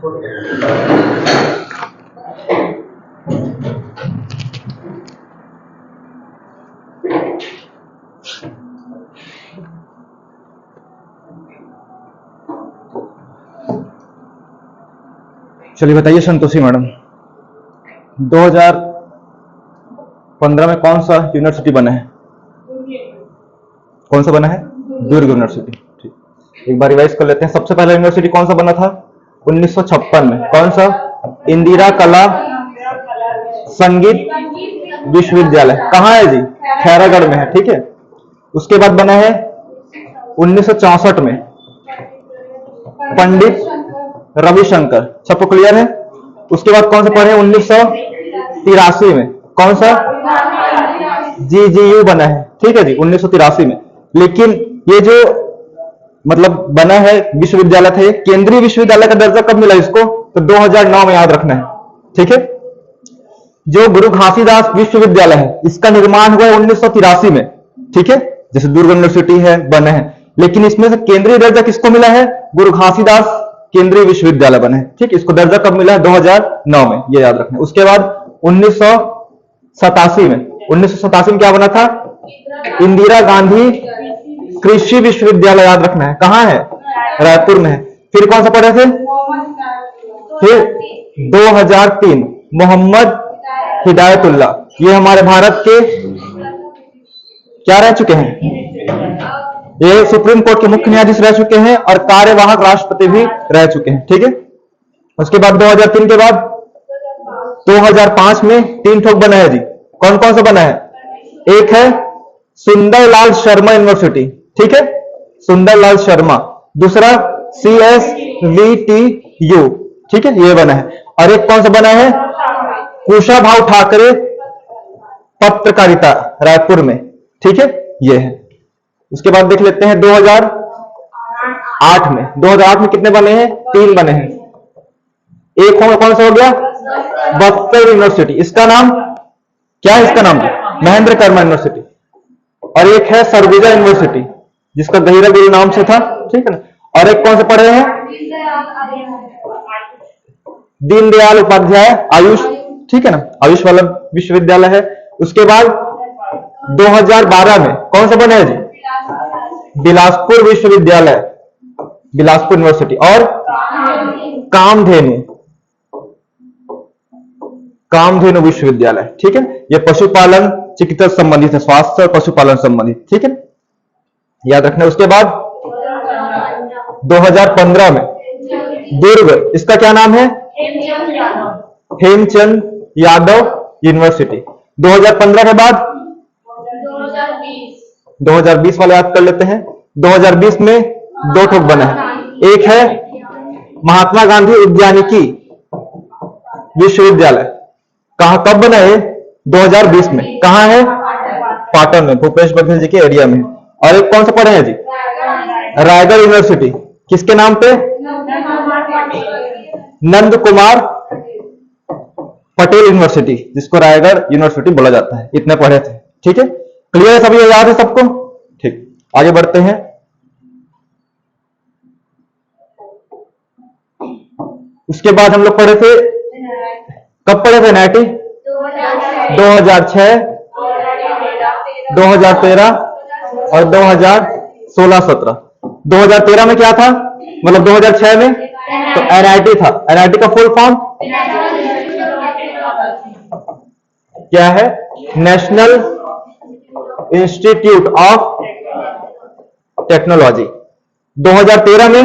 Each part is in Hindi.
चलिए बताइए संतोषी मैडम, 2015 में कौन सा यूनिवर्सिटी बना है? कौन सा बना है? दुर्ग यूनिवर्सिटी। ठीक, एक बार रिवाइज कर लेते हैं। सबसे पहला यूनिवर्सिटी कौन सा बना था? 1956 में। कौन सा? इंदिरा कला संगीत विश्वविद्यालय। कहाँ है जी? खैरागढ़ में है। ठीक है। उसके बाद बना है 1964 में पंडित रविशंकर। सबको क्लियर है? उसके बाद कौन सा पढ़े? 1983 में। कौन सा? GGU बना है। ठीक है जी, 1983 में। लेकिन ये जो मतलब बना है विश्वविद्यालय था, ये केंद्रीय विश्वविद्यालय का दर्जा कब मिला इसको? तो 2009 में, याद रखना है। ठीक है। जो गुरु घासीदास विश्वविद्यालय है, इसका निर्माण हुआ है 1983 में। ठीक है, जैसे दुर्ग यूनिवर्सिटी है, बने हैं, लेकिन इसमें से केंद्रीय दर्जा किसको मिला है? गुरु घासीदास केंद्रीय विश्वविद्यालय बने हैं। ठीक, इसको दर्जा कब मिला है? 2009 में, ये याद रखना है। उसके बाद 1987 में, 1987 में क्या बना था? इंदिरा गांधी कृषि विश्वविद्यालय, याद रखना है। कहां है? रायपुर में है। फिर कौन सा पढ़े थे? फिर 2003 मोहम्मद हिदायतुल्ला, ये हमारे भारत के क्या रह चुके हैं? ये सुप्रीम कोर्ट के मुख्य न्यायाधीश रह चुके हैं और कार्यवाहक राष्ट्रपति भी रह चुके हैं। ठीक है। उसके बाद 2003 के बाद 2005 में 3 ठोक बना है जी। कौन कौन सा बना है? एक है सुंदरलाल शर्मा यूनिवर्सिटी। ठीक है, सुंदरलाल शर्मा। दूसरा CSVTU। ठीक है, ये बना है। और एक कौन सा बना है? कुशाभाऊ ठाकरे पत्रकारिता, रायपुर में। ठीक है, ये है। उसके बाद देख लेते हैं 2008 में। 2008 में कितने बने हैं? 3 बने हैं। एक होगा, कौन सा हो गया? बक्सर यूनिवर्सिटी। इसका नाम क्या है? इसका नाम महेंद्र कर्मा यूनिवर्सिटी। और एक है सरगुजा यूनिवर्सिटी, जिसका गहिरा गुरु नाम से था। ठीक है ना। और एक कौन से पढ़े हैं? दीनदयाल उपाध्याय आयुष। ठीक है ना, आयुष वाला विश्वविद्यालय है। उसके बाद 2012 में कौन सा बना है जी? बिलासपुर विश्वविद्यालय, बिलासपुर यूनिवर्सिटी। और कामधेनु विश्वविद्यालय। ठीक है, ये पशुपालन चिकित्सा संबंधित है, स्वास्थ्य और पशुपालन संबंधित। ठीक है, याद रखना। उसके बाद 2015 में दुर्ग, इसका क्या नाम है? हेमचंद यादव यूनिवर्सिटी। 2015 के बाद 2020 वाले याद कर लेते हैं। 2020 में 2 ठोक बना है। एक है महात्मा गांधी उद्यानिकी विश्वविद्यालय। कहां, कब बना है? 2020 में। कहां है? पाटन में, भूपेश बघेल जी के एरिया में। और एक कौन सा पढ़े हैं जी? रायगढ़ यूनिवर्सिटी। किसके नाम पे? नंद कुमार पटेल यूनिवर्सिटी, जिसको रायगढ़ यूनिवर्सिटी बोला जाता है। इतने पढ़े थे। ठीक है, क्लियर है? सभी याद है सबको? ठीक, आगे बढ़ते हैं। उसके बाद हम लोग पढ़े थे, कब पढ़े थे NIT? 2006, 2013 और 2016-17। 2013 में क्या था? मतलब 2006 में तो NIT था। NIT का फुल फॉर्म क्या है? National institute of technology. 2013 में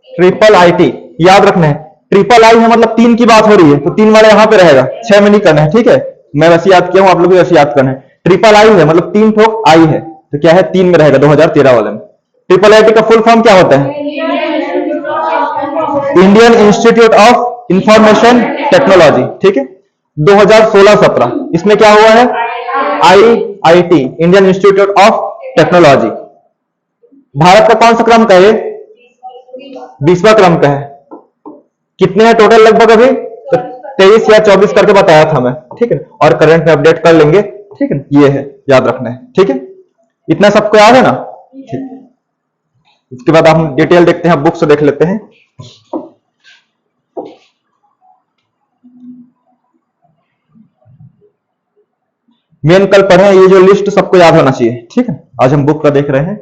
ट्रिपल IT, याद रखना है। ट्रिपल आई है मतलब 3 की बात हो रही है, तो 3 वाला यहां पे रहेगा, 6 में नहीं करना है। ठीक है, मैं वैसे याद किया हूं, आप लोग भी वैसे याद करना है। ट्रिपल आई है मतलब 3 ठोक आई है, तो क्या है? 3 में रहेगा 2013 वाले में। ट्रिपल IT का फुल फॉर्म क्या होता है? Indian institute of information technology. ठीक है, 2016-17 इसमें क्या हुआ है? IIT, Indian institute of technology. Bharat का कौन सा क्रम का है? 20वां क्रम का है। कितने हैं टोटल लगभग? अभी तो 23 या 24 करके बताया था मैं। ठीक है, और करंट में अपडेट कर लेंगे। ठीक है, ये है, याद रखना है। ठीक है, इतना सबको याद है ना? ठीक। उसके बाद हम डिटेल देखते हैं, बुक्स देख लेते हैं। मेन कल पढ़े ये जो लिस्ट सबको याद होना चाहिए, ठीक है। आज हम बुक का देख रहे हैं।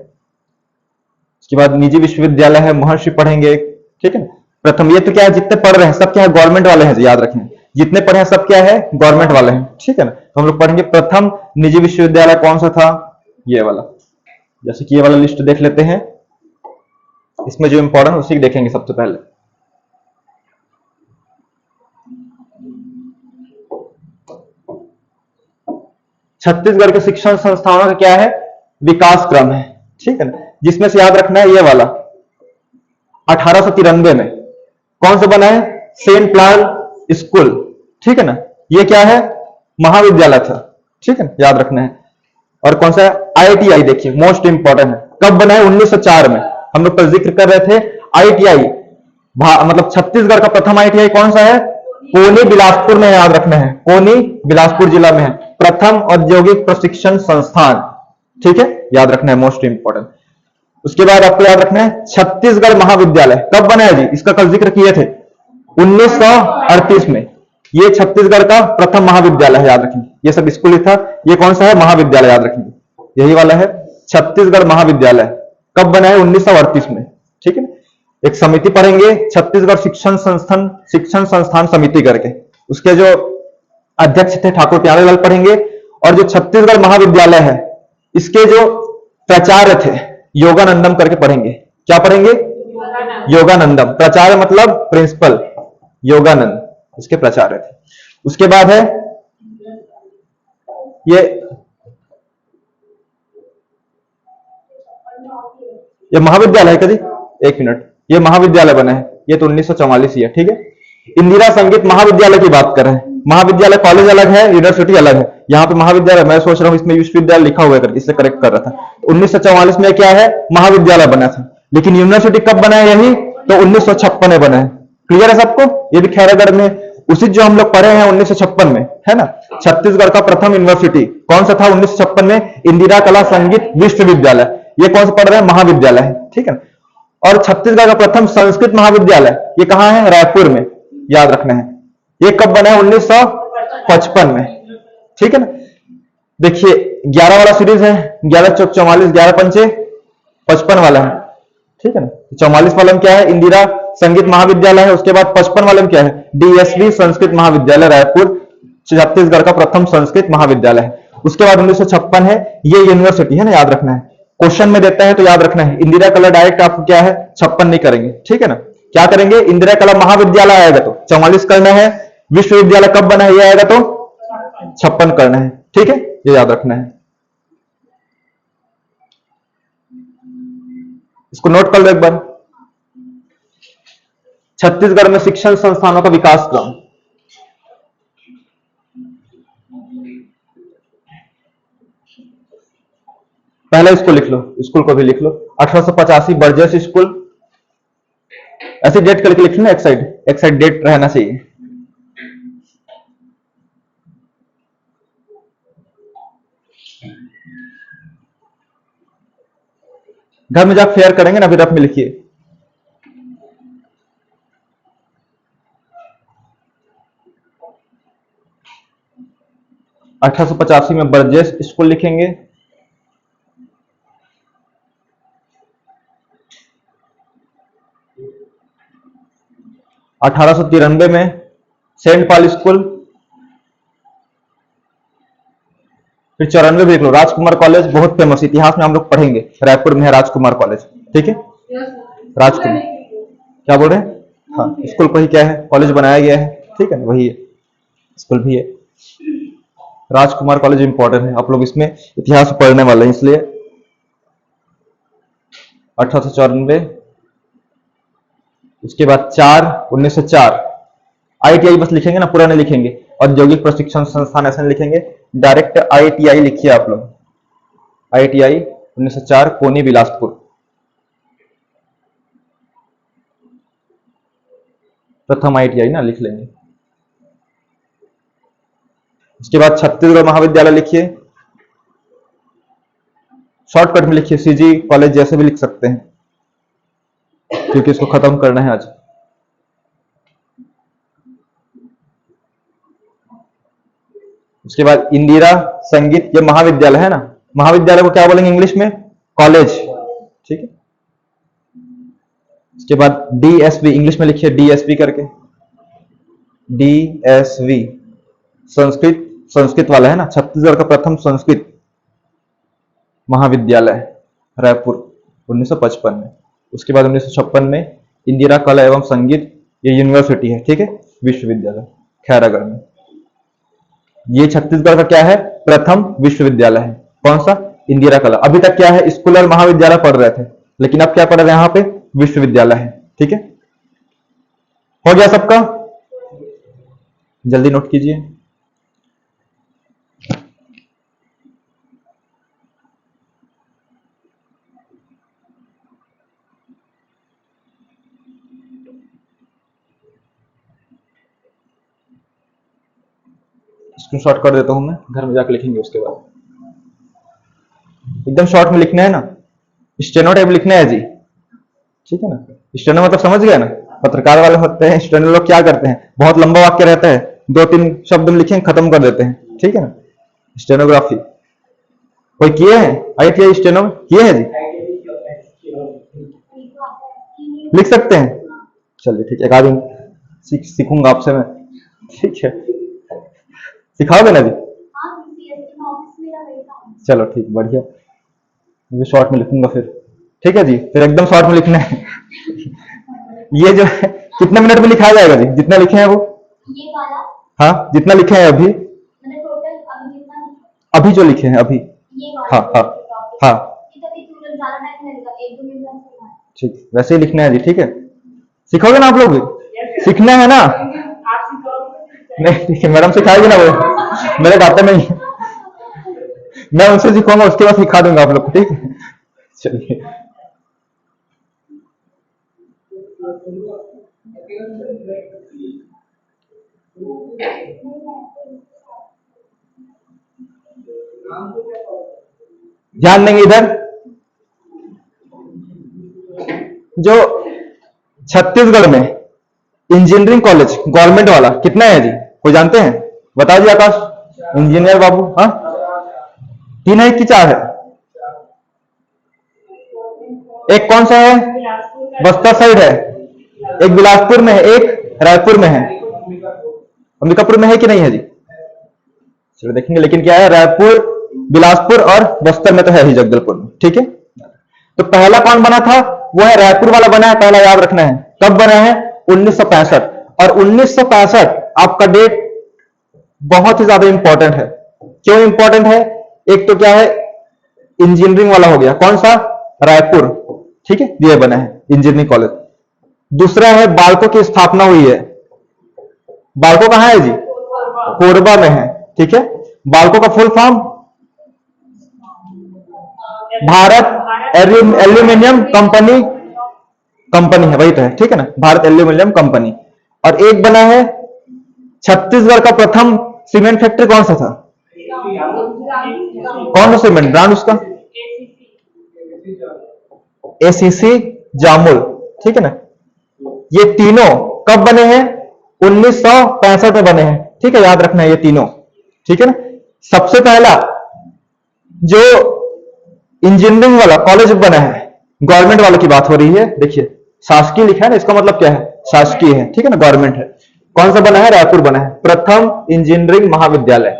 उसके बाद निजी विश्वविद्यालय है, महर्षि पढ़ेंगे, ठीक है। प्रथम ये तो क्या है, जितने पढ़ रहे हैं सब क्या है, गवर्नमेंट वाले हैं, याद रखें। जितने पढ़े हैं सब क्या है, गवर्नमेंट वाले हैं, ठीक है ना। तो हम लोग पढ़ेंगे प्रथम निजी विश्वविद्यालय कौन सा था, ये वाला। जैसे कि ये वाला लिस्ट देख लेते हैं, इसमें जो इंपॉर्टेंट उसी को देखेंगे सबसे पहले। छत्तीसगढ़ के शिक्षण संस्थानों का क्या है, विकास क्रम है, ठीक है ना। जिसमें से याद रखना है ये वाला 1893 में कौन सा बना है, सेंट प्लान स्कूल, ठीक है ना। ये क्या है, महाविद्यालय था, ठीक है, याद रखना है। और कौन सा है, आईटीआई, देखिए मोस्ट इंपॉर्टेंट है। कब बना है, 1904 में। हम लोग कल जिक्र कर रहे थे आईटीआई, मतलब छत्तीसगढ़ का प्रथम आईटीआई कौन सा है, कोनी बिलासपुर में, याद रखना है, कोनी बिलासपुर जिला में है प्रथम औद्योगिक प्रशिक्षण संस्थान, ठीक है, याद रखना है, मोस्ट इंपॉर्टेंट। उसके बाद आपको याद रखना है छत्तीसगढ़ महाविद्यालय कब बना है जी, इसका कल जिक्र किए थे 1938 में। ये छत्तीसगढ़ का प्रथम महाविद्यालय है, याद रखेंगे। ये सब स्कूल था, ये कौन सा है, महाविद्यालय, याद रखेंगे, यही वाला है छत्तीसगढ़ महाविद्यालय। कब बना है, 1938 में, ठीक है। एक समिति पढ़ेंगे, छत्तीसगढ़ शिक्षण संस्थान समिति करके, उसके जो अध्यक्ष थे ठाकुर प्यारेलाल पढ़ेंगे। और जो छत्तीसगढ़ महाविद्यालय है इसके जो प्राचार्य थे योगानंदम करके पढ़ेंगे। क्या पढ़ेंगे, योगानंदम। प्राचार्य मतलब प्रिंसिपल, योगानंद इसके प्राचार्य थे। उसके बाद है ये महाविद्यालय है कभी, एक मिनट, ये महाविद्यालय बना है, ये तो 1944 ही है, ठीक है। इंदिरा संगीत महाविद्यालय की बात कर रहे हैं। महाविद्यालय कॉलेज अलग है, यूनिवर्सिटी अलग है। यहाँ पे महाविद्यालय, मैं सोच रहा हूँ इसमें विश्वविद्यालय लिखा हुआ है, इसलिए करेक्ट कर रहा था। 1944 में क्या है, महाविद्यालय बना था। लेकिन यूनिवर्सिटी कब बना है, यही तो 1956 में बना है। क्लियर है सबको, ये भी खैरागढ़ में उसी जो हम लोग पढ़े हैं 1956 में, है ना। छत्तीसगढ़ का प्रथम यूनिवर्सिटी कौन सा था 1956 में, इंदिरा कला संगीत विश्वविद्यालय। ये कौन सा पढ़ रहे हैं, महाविद्यालय है, ठीक है। और छत्तीसगढ़ का प्रथम संस्कृत महाविद्यालय ये कहां है, रायपुर में, याद रखना है। ये कब बना है, 1955 में, ठीक है ना। देखिए 11 वाला सीरीज है, 11 चौक 44, 11 पंचे 55 वाला है, ठीक है ना। 44 वाला में क्या है, इंदिरा संगीत महाविद्यालय है। उसके बाद 55 वाले में क्या है, डीएसवी संस्कृत महाविद्यालय रायपुर, छत्तीसगढ़ का प्रथम संस्कृत महाविद्यालय है। उसके बाद 1956 है, ये यूनिवर्सिटी है ना, याद रखना है। क्वेश्चन में देता है तो याद रखना है, इंदिरा कला डायरेक्ट आपको क्या है 56 नहीं करेंगे, ठीक है ना। क्या करेंगे, इंदिरा कला महाविद्यालय आएगा तो 44 करना है, विश्वविद्यालय कब बना है ये आएगा तो 56 करना है, ठीक है, ये याद रखना है। इसको नोट कर लो एक बार। छत्तीसगढ़ में शिक्षण संस्थानों का विकास क्रम, पहले इसको लिख लो, स्कूल को भी लिख लो। 1885 बर्जेस स्कूल, ऐसे डेट करके लिख लो, एक साइड डेट रहना चाहिए। घर में जब फेयर करेंगे ना, फिर रफ में लिखिए। अठारह सौ 85 में बर्जेस स्कूल लिखेंगे। अठारह सौ 93 में सेंट पॉल स्कूल। फिर 94 देख लो, राजकुमार कॉलेज, बहुत फेमस, इतिहास में हम लोग पढ़ेंगे, रायपुर में है राजकुमार कॉलेज, ठीक है। राजकुमार क्या बोल रहे हैं, हाँ स्कूल को ही क्या है, कॉलेज बनाया गया है, ठीक है, वही है, स्कूल भी है। राजकुमार कॉलेज इंपॉर्टेंट है, आप लोग इसमें इतिहास पढ़ने वाले हैं, इसलिए 1894। उसके बाद 1904 आईटीआई बस लिखेंगे ना, पूरा नहीं लिखेंगे। औद्योगिक प्रशिक्षण संस्थान ऐसा नहीं लिखेंगे, डायरेक्ट आईटीआई लिखिए आप लोग। आईटीआई 1904 कोनी बिलासपुर, प्रथम आईटीआई ना लिख लेंगे। उसके बाद छत्तीसगढ़ महाविद्यालय लिखिए, शॉर्टकट में लिखिए, सीजी कॉलेज जैसे भी लिख सकते हैं। क्योंकि इसको खत्म करना है आज। उसके बाद इंदिरा संगीत, ये महाविद्यालय है ना, महाविद्यालय को क्या बोलेंगे इंग्लिश में? कॉलेज, ठीक है। उसके बाद डीएसवी, इंग्लिश में लिखिए डीएसवी करके, डीएसवी संस्कृत, संस्कृत वाला है ना, छत्तीसगढ़ का प्रथम संस्कृत महाविद्यालय रायपुर 1955 में। उसके बाद 1956 में इंदिरा कला एवं संगीत, ये यूनिवर्सिटी है, ठीक है, विश्वविद्यालय खैरागढ़ में। ये छत्तीसगढ़ का क्या है? प्रथम विश्वविद्यालय है। कौन सा? इंदिरा कला। अभी तक क्या है? स्कूल और महाविद्यालय पढ़ रहे थे, लेकिन अब क्या पढ़ रहे हैं? यहाँ पे विश्वविद्यालय है, ठीक है। हो गया सबका? जल्दी नोट कीजिए। स्क्रीनशॉट कर देता हूं मैं, घर में जाकर लिखेंगे उसके बाद। एकदम शॉर्ट में लिखना है ना, स्टेनो टाइप लिखना है जी, ठीक है ना। स्टेनो मतलब समझ गया ना, पत्रकार वाले होते हैं स्टेनो लोग, क्या करते हैं? बहुत लंबा वाक्य रहता है, 2-3 शब्द में लिखेंगे खत्म कर देते हैं, ठीक है ना। स्टेनोग्राफी कोई किए हैं? IIT स्टेनो किए हैं जी? लिख सकते हैं? चलिए ठीक है, एक आध सीखूंगा आपसे मैं, ठीक है। सिखाओगे ना जी? चलो ठीक, बढ़िया। मैं शॉर्ट में लिखूंगा फिर, ठीक है जी। फिर एकदम शॉर्ट में लिखना है। ये जो है कितने मिनट में लिखा जाएगा जी? जितना लिखे हैं वो, ये वाला, हाँ जितना लिखे हैं अभी, मैंने टोटल अभी जितना, अभी जो लिखे हैं अभी, ये वाला, हाँ हाँ हाँ, ये तभी तुरंत ज्यादा टाइम नहीं लगेगा, 1-2 मिनट में लिखना है। ठीक, वैसे ही लिखना है जी, ठीक है। सिखोगे ना आप लोग भी? सीखना है ना? नहीं ठीक है, मैडम सिखाएगी ना, वो मेरे खाते में ही, मैं उनसे सिखाऊंगा, उसके बाद सिखा दूंगा आप लोग को, ठीक है। चलिए ध्यान देंगे इधर, जो छत्तीसगढ़ में इंजीनियरिंग कॉलेज गवर्नमेंट वाला कितना है जी? कोई जानते हैं? बताओ जी आकाश, इंजीनियर बाबू। हाँ 3 है, एक की 4 है? एक कौन सा है? बस्तर साइड है, एक बिलासपुर में है, एक रायपुर में है। अंबिकापुर में है कि नहीं है जी? चलो देखेंगे, लेकिन क्या है, रायपुर, बिलासपुर और बस्तर में तो है ही, जगदलपुर में, ठीक है। तो पहला कौन बना था? वो है रायपुर वाला बना है, पहला याद रखना है। कब बना है? 1965। और 1965 आपका डेट बहुत ही ज्यादा इंपॉर्टेंट है। क्यों इंपॉर्टेंट है? एक तो क्या है, इंजीनियरिंग वाला हो गया, कौन सा? रायपुर, ठीक है, ये बना है इंजीनियरिंग कॉलेज। दूसरा है बालको की स्थापना हुई है। बालको कहां है जी? कोरबा में है, ठीक है। बालको का full form Bharat aluminium company, company है, वही तो है, ठीक है ना, भारत एल्यूमिनियम कंपनी। और एक बना है छत्तीसगढ़ का प्रथम सीमेंट फैक्ट्री, कौन सा था? कौन सा सीमेंट ब्रांड उसका? ACC जामुल, ठीक है ना। ये तीनों कब बने हैं? 1965 में बने हैं, ठीक है, याद रखना है ये तीनों, ठीक है ना। सबसे पहला जो इंजीनियरिंग वाला कॉलेज बना है, गवर्नमेंट वाले की बात हो रही है, देखिए शासकीय लिखा है ना, इसका मतलब क्या है? शासकीय है, ठीक है ना, गवर्नमेंट है। कौन सा बना है? रायपुर बना है, प्रथम इंजीनियरिंग महाविद्यालय।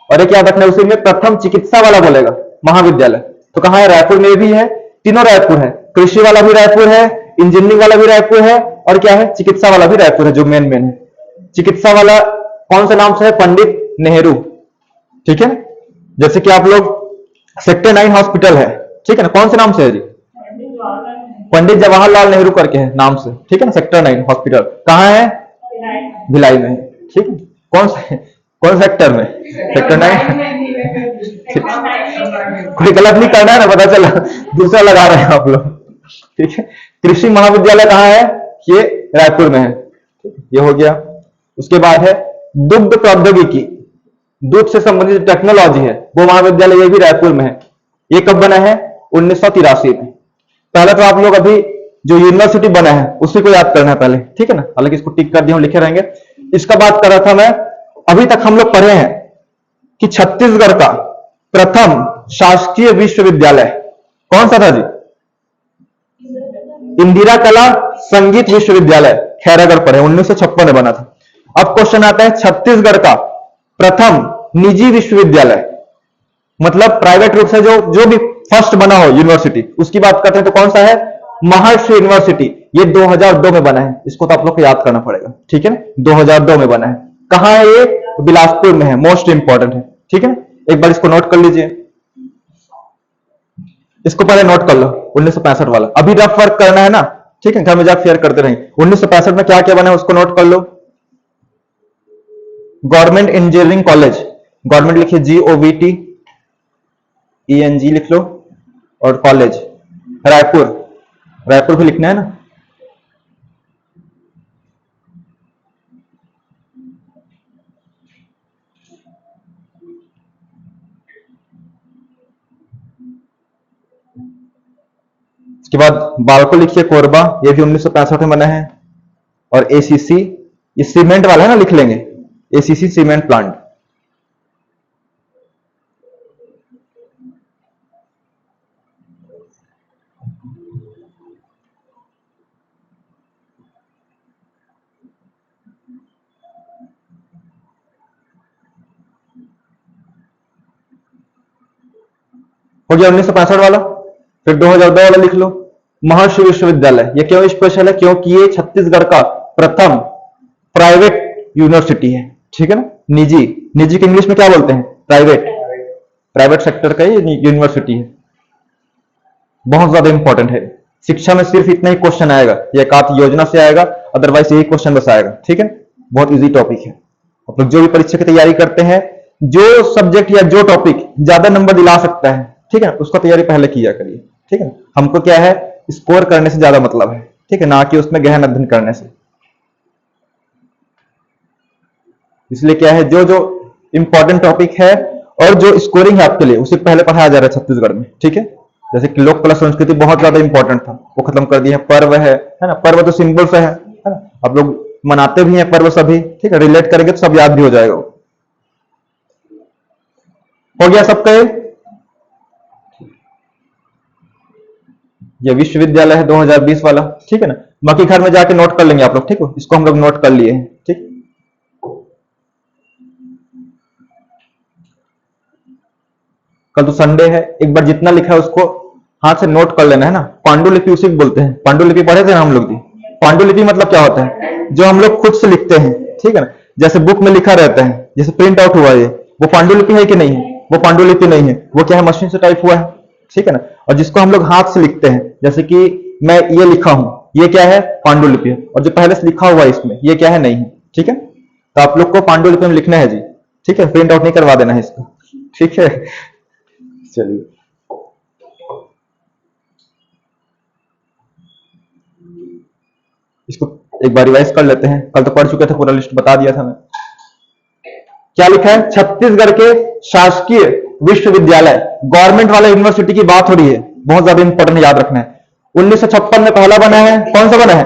और एक याद रखना है, उसी में प्रथम चिकित्सा वाला बोलेगा महाविद्यालय, तो कहां है? रायपुर में भी है, तीनों रायपुर है। कृषि वाला भी रायपुर है, इंजीनियरिंग वाला भी रायपुर है, और क्या है? चिकित्सा वाला भी रायपुर है, जो मेन है। चिकित्सा वाला कौन से नाम से है? पंडित नेहरू, ठीक है ना। जैसे कि आप लोग सेक्टर 9 हॉस्पिटल है, ठीक है ना, कौन से नाम से है जी? पंडित जवाहरलाल नेहरू करके है नाम से, ठीक है ना। सेक्टर 9 हॉस्पिटल कहां है? भिलाई में, ठीक है। कौन सेक्टर में? सेक्टर 9। कोई गलत नहीं करना है ना, पता चला दूसरा लगा रहे हैं आप लोग, ठीक है। कृषि महाविद्यालय कहां है? ये रायपुर में है, ये हो गया। उसके बाद है दुग्ध प्रौद्योगिकी, दूध से संबंधित टेक्नोलॉजी है, वो महाविद्यालय, ये भी रायपुर में है। ये कब बना है? 1983 में। पहले तो आप लोग अभी जो यूनिवर्सिटी बना है उसी को याद करना है पहले, ठीक है ना। हालांकि इसको टिक कर दिया हूं, लिखे रहेंगे। इसका बात कर रहा था मैं। अभी तक हम लोग पढ़े हैं कि छत्तीसगढ़ का प्रथम शासकीय विश्वविद्यालय कौन सा था जी? इंदिरा कला संगीत विश्वविद्यालय खैरागढ़ पर है, 1956 में बना था। अब क्वेश्चन आता है छत्तीसगढ़ का प्रथम निजी विश्वविद्यालय, मतलब प्राइवेट रूप से जो भी फर्स्ट बना हो यूनिवर्सिटी, उसकी बात करते हैं तो कौन सा है? महर्षि यूनिवर्सिटी। ये 2002 में बना है, इसको तो आप लोग को याद करना पड़ेगा, ठीक है ना। 2002 में बना है। कहां है ये? बिलासपुर में है, मोस्ट इंपॉर्टेंट है, ठीक है ना। एक बार इसको नोट कर लीजिए, इसको पहले नोट कर लो। 1965 वाला अभी रफ वर्क करना है ना, ठीक है, घर में जाकर फेयर करते रहेंगे। 1965 में क्या क्या बना है उसको नोट कर लो। गवर्नमेंट इंजीनियरिंग कॉलेज, गवर्नमेंट लिखिए GOVT ENG लिख लो, और कॉलेज रायपुर, रायपुर भी लिखना है ना। इसके बाद बालको लिखिए कोरबा, ये भी 1965 में बना है। और ACC, ये सीमेंट वाला है ना, लिख लेंगे ACC सीमेंट प्लांट। हो गया 1965 वाला। फिर 2002 वाला लिख लो, महर्षि विश्वविद्यालय। ये क्यों स्पेशल है? क्योंकि ये छत्तीसगढ़ का प्रथम प्राइवेट यूनिवर्सिटी है, ठीक है ना। निजी, निजी के इंग्लिश में क्या बोलते हैं? प्राइवेट, प्राइवेट सेक्टर का ये यूनिवर्सिटी है। बहुत ज्यादा इंपॉर्टेंट है। शिक्षा में सिर्फ इतना ही क्वेश्चन आएगा, ये एकाध योजना से आएगा, अदरवाइज यही क्वेश्चन बस आएगा, ठीक है। बहुत इजी टॉपिक है। आप लोग जो भी परीक्षा की तैयारी करते हैं, जो सब्जेक्ट या जो टॉपिक ज्यादा नंबर दिला सकता है, ठीक है, उसका तैयारी पहले किया करिए, ठीक है। हमको क्या है, स्कोर करने से ज्यादा मतलब है, ठीक है, ना कि उसमें गहन अध्ययन करने से। इसलिए क्या है, जो जो इंपॉर्टेंट टॉपिक है और जो स्कोरिंग है आपके लिए, उसे पहले पढ़ाया जा रहा है छत्तीसगढ़ में, ठीक है। जैसे कि लोक कला संस्कृति बहुत ज्यादा इंपॉर्टेंट था, वो खत्म कर दिया है। पर्व है ना, पर्व तो सिंबल से है ना, आप लोग मनाते भी हैं पर्व सभी, ठीक है, रिलेट करेंगे तो सब याद भी हो जाएगा। हो गया सबका? ये विश्वविद्यालय है 2020 वाला, ठीक है ना। बाकी घर में जाके नोट कर लेंगे आप लोग, ठीक है। इसको हम लोग नोट कर लिए हैं, ठीक। कल तो संडे है, एक बार जितना लिखा है उसको हाथ से नोट कर लेना है ना। पांडुलिपि उसी को बोलते हैं। पांडुलिपि पढ़े थे ना हम लोग भी। पांडुलिपि मतलब क्या होता है? जो हम लोग खुद से लिखते हैं, ठीक है ना। जैसे बुक में लिखा रहता है, जैसे प्रिंट आउट हुआ है, वो पांडुलिपि है कि नहीं है? वो पांडुलिपि नहीं है, वो क्या है, मशीन से टाइप हुआ है, ठीक है ना। और जिसको हम लोग हाथ से लिखते हैं, जैसे कि मैं ये लिखा हूं, ये क्या है, पांडुलिपि है। और जो पहले से लिखा हुआ है इसमें, ये क्या है, नहीं है, ठीक है। तो आप लोग को पांडुलिपि में लिखना है जी, ठीक है। प्रिंट आउट नहीं करवा देना है इसको, ठीक है। चलिए, इसको एक बार रिवाइज कर लेते हैं। कल तो पढ़ चुके थे, पूरा लिस्ट बता दिया था मैं। क्या लिखा है? छत्तीसगढ़ के शासकीय विश्वविद्यालय, गवर्नमेंट वाला यूनिवर्सिटी की बात हो रही है, बहुत ज्यादा इंपॉर्टेंट, याद रखना है। 1956 में पहला बना है, कौन सा बना है?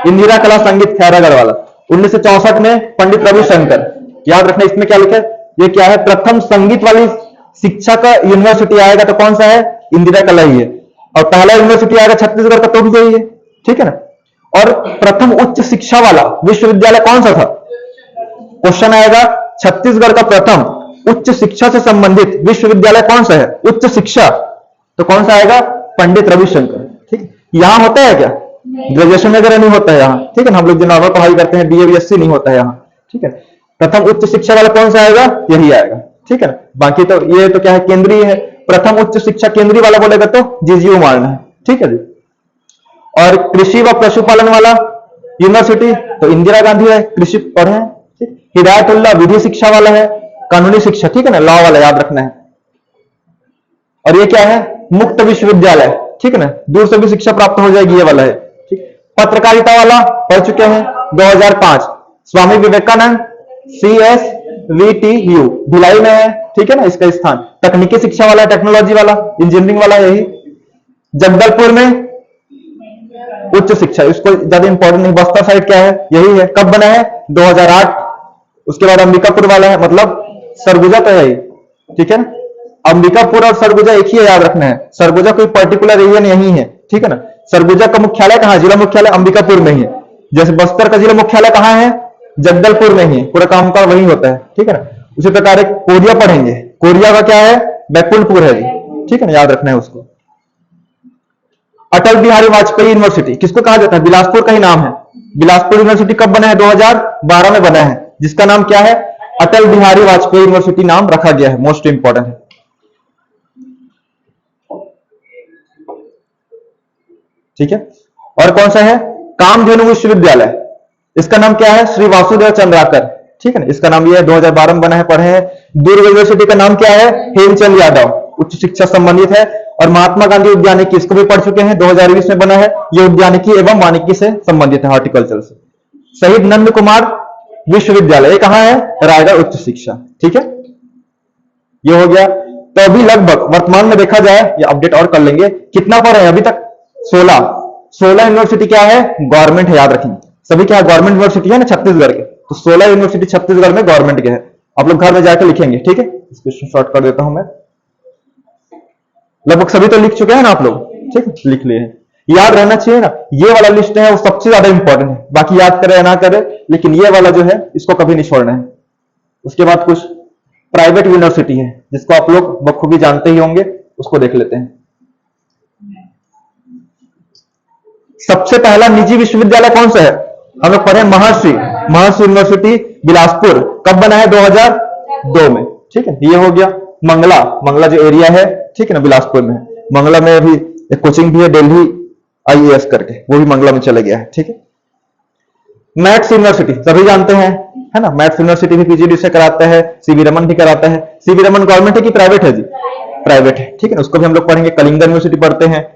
इंदिरा कला संगीत खैरागढ़ वाला। 1964 में पंडित रविशंकर, याद रखना। इसमें क्या लिखा है? ये क्या है, प्रथम संगीत वाली शिक्षा का यूनिवर्सिटी आएगा तो कौन सा है? इंदिरा कला ही है। और पहला यूनिवर्सिटी आएगा छत्तीसगढ़ का तो भी यही है, ठीक है ना। और प्रथम उच्च शिक्षा वाला विश्वविद्यालय कौन सा था? क्वेश्चन आएगा, छत्तीसगढ़ का प्रथम उच्च शिक्षा से संबंधित विश्वविद्यालय कौन सा है? उच्च शिक्षा, तो कौन सा आएगा? पंडित रविशंकर, ठीक। यहां होता है क्या? ग्रेजुएशन वगैरह नहीं होता है यहाँ, ठीक है ना। हम लोग जो नॉर्मल पढ़ाई करते हैं, BA BSc नहीं होता है यहाँ, ठीक है। प्रथम उच्च शिक्षा वाला कौन सा आएगा? यही आएगा, ठीक है ना। बाकी तो ये तो क्या है, केंद्रीय है। प्रथम उच्च शिक्षा केंद्रीय वाला बोलेगा तो GGU मारना है, ठीक है जी। और कृषि व पशुपालन वाला यूनिवर्सिटी तो इंदिरा गांधी है, कृषि पढ़े हैं, ठीक। हिदायतुल्लाह विधि शिक्षा वाला है, कानूनी शिक्षा, ठीक है ना, लॉ वाला, याद रखना है। और ये क्या है? मुक्त विश्वविद्यालय, ठीक है ना, दूर से भी शिक्षा प्राप्त हो जाएगी, ये वाला है, ठीक। पत्रकारिता वाला पढ़ चुके हैं, 2005 स्वामी विवेकानंद CSVTU भिलाई में है, ठीक है ना, इसका स्थान। तकनीकी शिक्षा वाला, टेक्नोलॉजी वाला, इंजीनियरिंग वाला, यही। जगदलपुर में उच्च शिक्षा, इसको ज्यादा इंपॉर्टेंट नहीं। बस्तर साइड क्या है, यही है। कब बना है, 2008। उसके बाद अंबिकापुर वाला है, मतलब सरगुजा तो है ही, ठीक है ना। अंबिकापुर और सरगुजा एक ही है, याद रखना है। सरगुजा कोई पर्टिकुलर रीजन यही है, ठीक है ना। सरगुजा का मुख्यालय कहाँ है, जिला मुख्यालय अंबिकापुर में ही है। जैसे बस्तर का जिला मुख्यालय कहाँ है, जगदलपुर में ही, पूरा कामकाज वही होता है, ठीक है ना। उसी प्रकार एक कोरिया पढ़ेंगे, कोरिया का क्या है, बैकुंठपुर है जी, ठीक है ना, याद रखना है उसको। अटल बिहारी वाजपेयी यूनिवर्सिटी किसको कहा जाता है, बिलासपुर का ही नाम है। बिलासपुर यूनिवर्सिटी कब बना है, 2012 में बना है, जिसका नाम क्या है, अटल बिहारी वाजपेयी यूनिवर्सिटी नाम रखा गया है। मोस्ट इंपॉर्टेंट है, ठीक है। और कौन सा है, कामधेनु विश्वविद्यालय, इसका नाम क्या है, श्री वासुदेव चंद्राकर, ठीक है ना। इसका नाम ये है, 2012 में बना है, पढ़े हैं। दुर्ग यूनिवर्सिटी का नाम क्या है, हेमचंद यादव, उच्च शिक्षा संबंधित है। और महात्मा गांधी उद्यानिकी, इसको भी पढ़ चुके हैं, 2020 में बना है। ये उद्यानिकी एवं वानिकी से संबंधित है, हॉर्टिकल्चर से। शहीद नंद कुमार विश्वविद्यालय, ये कहां है, रायगढ़, उच्च शिक्षा, ठीक है। ये हो गया। तो अभी लगभग वर्तमान में देखा जाए, ये अपडेट और कर लेंगे, कितना पढ़े हैं अभी तक, 16 यूनिवर्सिटी क्या है, गवर्नमेंट है, याद रखेंगे। सभी क्या गवर्नमेंट यूनिवर्सिटी है ना छत्तीसगढ़ के, तो 16 यूनिवर्सिटी छत्तीसगढ़ में गवर्नमेंट के हैं। आप लोग घर में जाकर लिखेंगे, ठीक है। इसको शॉर्ट कर देता हूं मैं, लगभग सभी तो लिख चुके हैं ना आप लोग, ठीक है, लिख लिए हैं। याद रहना चाहिए ना, ये वाला लिस्ट है वो सबसे ज्यादा इंपॉर्टेंट है, बाकी याद करे या ना करे, लेकिन ये वाला जो है इसको कभी नहीं छोड़ना है। उसके बाद कुछ प्राइवेट यूनिवर्सिटी है जिसको आप लोग बखूबी जानते ही होंगे, उसको देख लेते हैं। सबसे पहला निजी विश्वविद्यालय कौन सा है, हम लोग पढ़े महर्षि यूनिवर्सिटी बिलासपुर, कब बना है, 2002 में, ठीक है। ये हो गया। मंगला जो एरिया है, ठीक है ना, बिलासपुर में है। मंगला में भी एक कोचिंग भी है, दिल्ली IAS करके, वो भी मंगला में चला गया है, ठीक है। मैथ्स यूनिवर्सिटी सभी जानते हैं, है ना। मैथ्स यूनिवर्सिटी भी PGD से कराता है, CV रमन भी कराता है। CV रमन गवर्नमेंट है कि प्राइवेट है जी, प्राइवेट है, ठीक है ना। उसको भी हम लोग पढ़ेंगे। कलिंगा यूनिवर्सिटी पढ़ते हैं।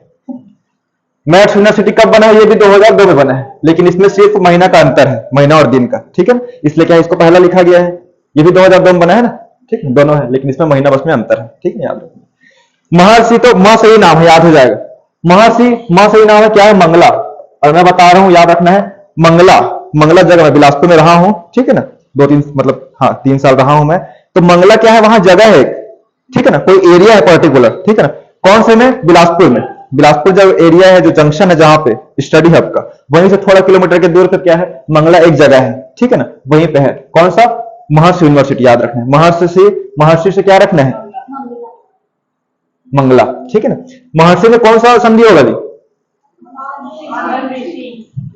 मैथ्स यूनिवर्सिटी कब बना है, ये भी 2002 में बना है, लेकिन इसमें सिर्फ महीना का अंतर है, महीना और दिन का, ठीक है। इसलिए क्या इसको पहला लिखा गया है। ये भी 2002 में बना है ना, ठीक है, दोनों है, लेकिन इसमें महीना बस में अंतर है, ठीक है, याद रखना। महर्षि तो मां सही नाम है, याद हो जाएगा। महर्षि मां सही नाम है, क्या है, मंगला। और मैं बता रहा हूं, याद रखना है, मंगला जगह में बिलासपुर में रहा हूं, ठीक है ना, 2-3 मतलब हाँ 3 साल रहा हूं मैं। तो मंगला क्या है, वहां जगह है, ठीक है ना, कोई एरिया है पर्टिकुलर, ठीक है ना। कौन से में, बिलासपुर में। बिलासपुर जो एरिया है, जो जंक्शन है जहां पे स्टडी हब का, वहीं से थोड़ा किलोमीटर के दूर पे क्या है, मंगला एक जगह है, ठीक है ना, वहीं पे है। कौन सा, महर्षि यूनिवर्सिटी, याद रखना है। महर्षि से क्या रखना है, मंगला, ठीक है ना। महर्षि में कौन सा संधि होगा जी,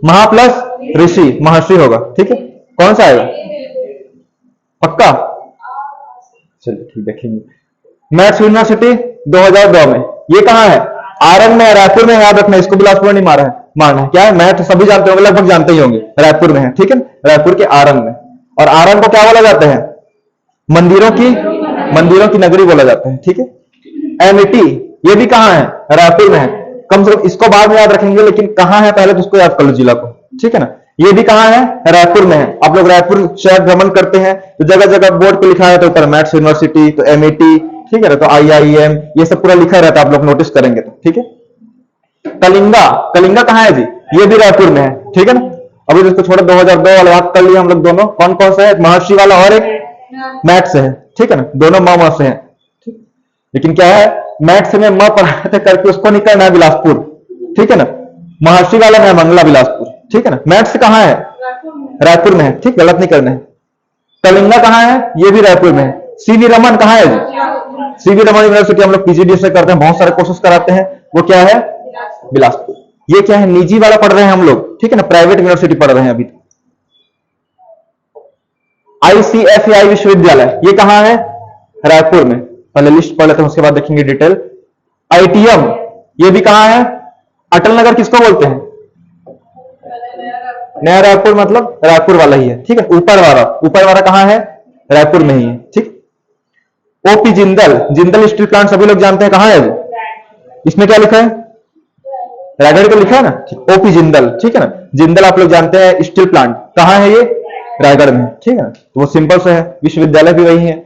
महा प्लस ऋषि, महर्षि होगा, ठीक है। कौन सा आएगा, पक्का, चलिए ठीक, देखेंगे। मैथ्स यूनिवर्सिटी 2002 में, ये कहां है, आरंग में, रायपुर में, याद रखना, इसको बिलासपुर नहीं मारना है, क्या है, मैथ सभी जानते होंगे, लगभग जानते ही होंगे, रायपुर में है, ठीक है, रायपुर के आरंग में। और आरंग को क्या बोला जाता है, मंदिरों की नगरी बोला जाता है, ठीक है। एमिटी, ये भी कहां है, रायपुर में है। कम से कम इसको बाद में याद रखेंगे, लेकिन कहां है पहले तो उसको याद कर लो, जिला को, ठीक है ना। ये भी कहां है, रायपुर में है। आप लोग रायपुर शहर भ्रमण करते हैं तो जगह जगह बोर्ड पे लिखा है, तो ऊपर मैथ्स यूनिवर्सिटी, तो MIT, ठीक है ना, तो IIM, ये सब पूरा लिखा रहता है, आप लोग नोटिस करेंगे तो, ठीक है। कलिंगा कहां है जी, ये भी रायपुर में है, ठीक है ना। अभी जिसको छोड़ा 2002 वाला याद कर लिया हम लोग दोनों। कौन कौन सा है, महर्षि वाला और एक मैथ्स है, ठीक है ना, दोनों मां से हैं। लेकिन क्या है, मैथ्स में मां पढ़ाते थे करके उसको नहीं करना है बिलासपुर, ठीक है ना। महर्षि वाला में मंगला बिलासपुर, ठीक है ना। मैथ्स कहां है, रायपुर में है, ठीक, गलत नहीं करना है। कलिंगा कहां है, ये भी रायपुर में है। CV रमन कहां है जी, CV रमन यूनिवर्सिटी हम लोग PGD से करते हैं, बहुत सारे कोर्सेज कराते हैं, वो क्या है, बिलासपुर। ये क्या है, निजी वाला पढ़ रहे हैं हम लोग, ठीक है ना, प्राइवेट यूनिवर्सिटी पढ़ रहे हैं अभी। ICFI विश्वविद्यालय, ये कहां है, रायपुर में। पहले लिस्ट पढ़ लेते हैं, उसके बाद देखेंगे डिटेल। ITM, ये भी कहां है, अटल नगर किसको बोलते हैं, नया रायपुर, मतलब रायपुर वाला ही है, ठीक है। ऊपर वाला कहां है, रायपुर में ही है, ठीक। OP जिंदल स्टील प्लांट सभी लोग जानते हैं, कहां है, इसमें क्या लिखा है, रायगढ़ को लिखा है ना, OP जिंदल, ठीक है ना। जिंदल आप लोग जानते हैं स्टील प्लांट, कहां है ये, रायगढ़ में, ठीक है ना, तो वो सिंपल से है। विश्वविद्यालय भी वही है।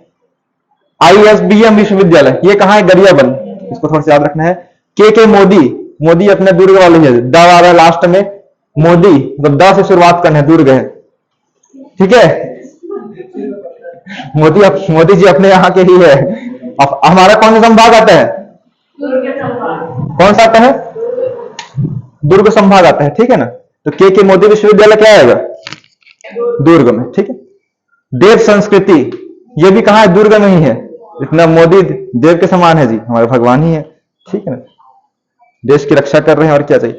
ISBM विश्वविद्यालय, ये कहां है, गरियाबंद, इसको थोड़ा सा याद रखना है। KK मोदी अपने दुर्ग वाले है, द वाला लास्ट में, मोदी, मतलब द से शुरुआत करना है, दुर्ग है, ठीक है। मोदी जी अपने यहाँ के ही है। अब हमारा कौन सा संभाग आता है? कौन सा आता है? दुर्ग संभाग आता है, ठीक है ना। तो के मोदी विश्वविद्यालय क्या आएगा? दुर्ग में, ठीक है। देव संस्कृति, ये भी कहाँ है? दुर्ग में ही है। इतना मोदी देव के समान है जी, हमारे भगवान ही है, ठीक है ना। देश की रक्षा कर रहे हैं, और क्या चाहिए।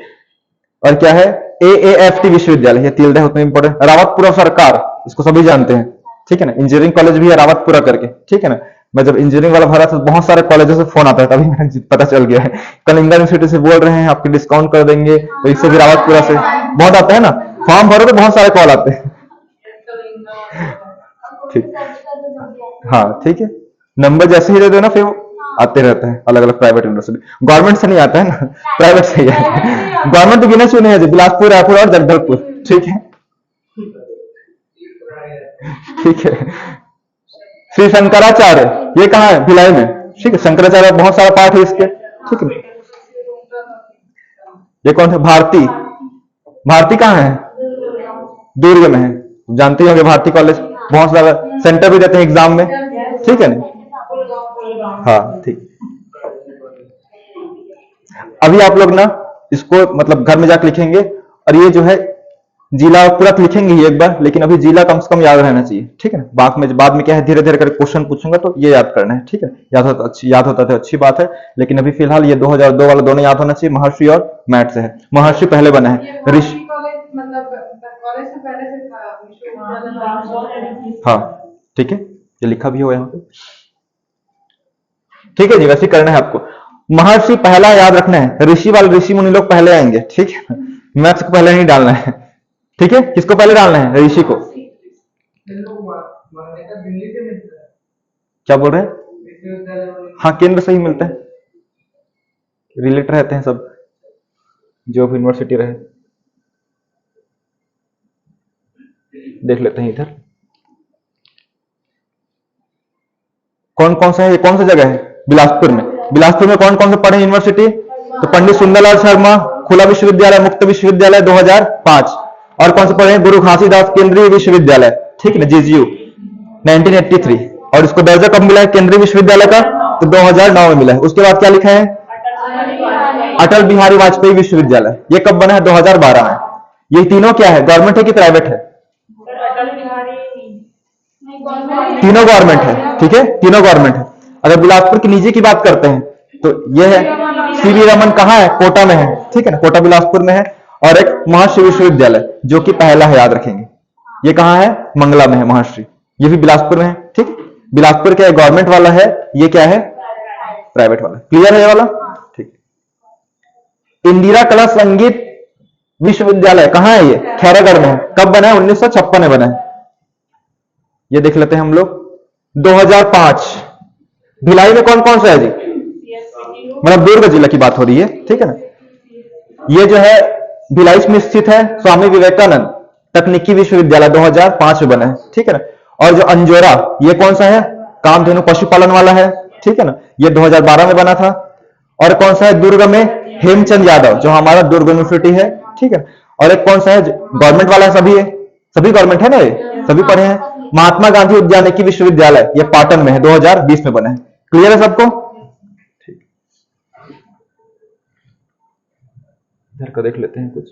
और क्या है? AAFT विश्वविद्यालय, ये तिल्दा उतना इंपॉर्टेंट। रावतपुरा सरकार, इसको सभी जानते हैं, ठीक है ना। इंजीनियरिंग कॉलेज भी है रावतपुरा करके, ठीक है ना। मैं जब इंजीनियरिंग वाला भरा था तो बहुत सारे कॉलेजों से फोन आता है, तभी मुझे पता चल गया है। कलिंगा यूनिवर्सिटी से बोल रहे हैं आपके डिस्काउंट कर देंगे, तो इससे भी रावतपुरा से बहुत आता है ना। फॉर्म भरो तो बहुत सारे कॉल आते हैं, ठीक। हाँ, ठीक है। नंबर जैसे ही दे दो ना, फिर आते रहते हैं अलग अलग प्राइवेट यूनिवर्सिटी। गवर्नमेंट से नहीं आता है ना, प्राइवेट से ही है। गवर्नमेंट तो गिने चुने हैं, बिलासपुर, रायपुर और जगदलपुर, ठीक है, ठीक है। श्री शंकराचार्य, ये कहाँ है? भिलाई में, ठीक है। शंकराचार्य बहुत सारा पार्ट है इसके, ठीक है। ये कौन है? भारती, भारती कहाँ है? दुर्ग में है, जानते होंगे भारती कॉलेज, बहुत सारा सेंटर भी देते हैं एग्जाम में, ठीक है ना। हाँ, ठीक। अभी आप लोग ना इसको मतलब घर में जाकर लिखेंगे, और ये जो है जिला पूरा लिखेंगे ही एक बार, लेकिन अभी जिला कम से कम याद रहना चाहिए, ठीक है ना। बाद में क्या है, धीरे धीरे करके क्वेश्चन पूछूंगा तो ये याद करना है, ठीक है। याद होता तो अच्छी बात है, लेकिन अभी फिलहाल ये 2002 वाला दोनों याद होना चाहिए। महर्षि और मैट से है। महर्षि पहले बना है, ऋषि, हाँ, ठीक है, ये लिखा भी हो यहाँ पे, ठीक है जी। वैसे करना है आपको। महर्षि पहला याद रखना है, ऋषि वाले ऋषि मुनि लोग पहले आएंगे, ठीक है। मैथ्स को पहले नहीं डालना है, ठीक है। किसको पहले डालना है? ऋषि को। क्या बोल रहे हैं? हाँ, केंद्र से ही मिलता है, रिलेटेड रहते हैं सब, जो भी यूनिवर्सिटी रहे। देख लेते हैं इधर कौन कौन सा है। ये कौन सा जगह है? बिलासपुर में। बिलासपुर में कौन कौन से पढ़े यूनिवर्सिटी? तो पंडित सुंदरलाल शर्मा खुला विश्वविद्यालय, मुक्त विश्वविद्यालय 2005। और कौन से पढ़े? गुरु घासीदास केंद्रीय विश्वविद्यालय, ठीक है ना, GGU 1983। और इसको दर्जा कब मिला है केंद्रीय विश्वविद्यालय का? तो 2009 में मिला है। उसके बाद क्या लिखा है? अटल बिहारी वाजपेयी विश्वविद्यालय। ये कब बना है? 2012 में। ये तीनों क्या है? गवर्नमेंट है कि प्राइवेट है? तीनों गवर्नमेंट है, ठीक है, तीनों गवर्नमेंट है। अगर बिलासपुर की निजी की बात करते हैं तो ये है CV रमन, कहाँ है? कोटा में है, ठीक है ना, कोटा बिलासपुर में है। और एक महर्षि विश्वविद्यालय जो कि पहला है, याद रखेंगे। ये कहाँ है? मंगला में है महर्षि, ये भी बिलासपुर में है, ठीक। बिलासपुर क्या है? गवर्नमेंट वाला है, ये क्या है? प्राइवेट वाला। क्लियर है ये वाला? ठीक। इंदिरा कला संगीत विश्वविद्यालय कहाँ है? ये खैरागढ़ में है। कब बना है? 1956 में बना है। ये देख लेते हैं हम लोग। 2005। भिलाई में कौन कौन सा है जी? मतलब दुर्ग जिला की बात हो रही है, ठीक है ना। ये जो है भिलाई में स्थित है स्वामी विवेकानंद तकनीकी विश्वविद्यालय, 2005 में बना है, ठीक है ना। और जो अंजोरा, ये कौन सा है? कामधेनु पशुपालन वाला है, ठीक है ना, ये 2012 में बना था। और कौन सा है? दुर्ग में हेमचंद यादव, जो हमारा दुर्ग यूनिवर्सिटी है, ठीक है। और एक कौन सा है? गवर्नमेंट वाला है, सभी गवर्नमेंट है ना, ये सभी पढ़े हैं। महात्मा गांधी उद्यानिकी विश्वविद्यालय, ये पाटन में है, 2020 में बना है। क्लियर है सबको? इधर का देख लेते हैं कुछ।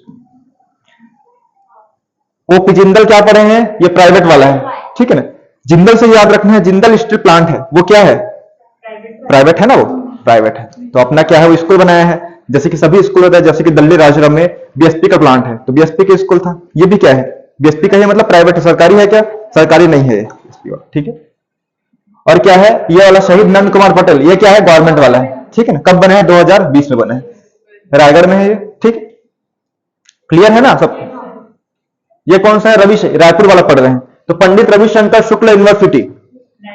ओपी जिंदल क्या पढ़े हैं? ये प्राइवेट वाला है, ठीक है ना। जिंदल से याद रखना है, जिंदल स्टील प्लांट है, वो क्या है? प्राइवेट है ना, वो प्राइवेट है। तो अपना क्या है? वो स्कूल बनाया है, जैसे कि सभी स्कूल होता है, जैसे कि दिल्ली राजरम में BSP का प्लांट है, तो BSP का स्कूल था। ये भी क्या है? BSP का है, मतलब प्राइवेट है। सरकारी है क्या? सरकारी नहीं है, ठीक है। और क्या है? ये वाला शहीद नंद कुमार पटेल, ये क्या है? गवर्नमेंट वाला है, ठीक है ना। कब बना है? 2020 में बना है, रायगढ़ में है ये, ठीक है। क्लियर है ना सब? ये कौन सा है? रायपुर वाला पढ़ रहे हैं, तो पंडित रविशंकर शुक्ल यूनिवर्सिटी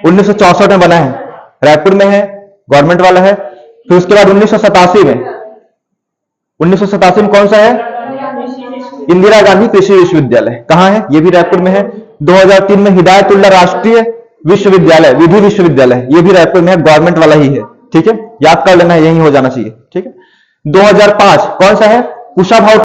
1964 में बना है, रायपुर में है, गवर्नमेंट वाला है। फिर उसके बाद 1987 में कौन सा है? इंदिरा गांधी कृषि विश्वविद्यालय, कहां है? ये भी रायपुर में है। 2003 में हिदायतुल्लाह राष्ट्रीय विश्वविद्यालय, विधि विश्वविद्यालय, ये भी रायपुर में है, गवर्नमेंट वाला ही है, ठीक है। याद कर लेना है, यही हो जाना चाहिए, ठीक है। 2005 कौन सा है? कुशाभाऊ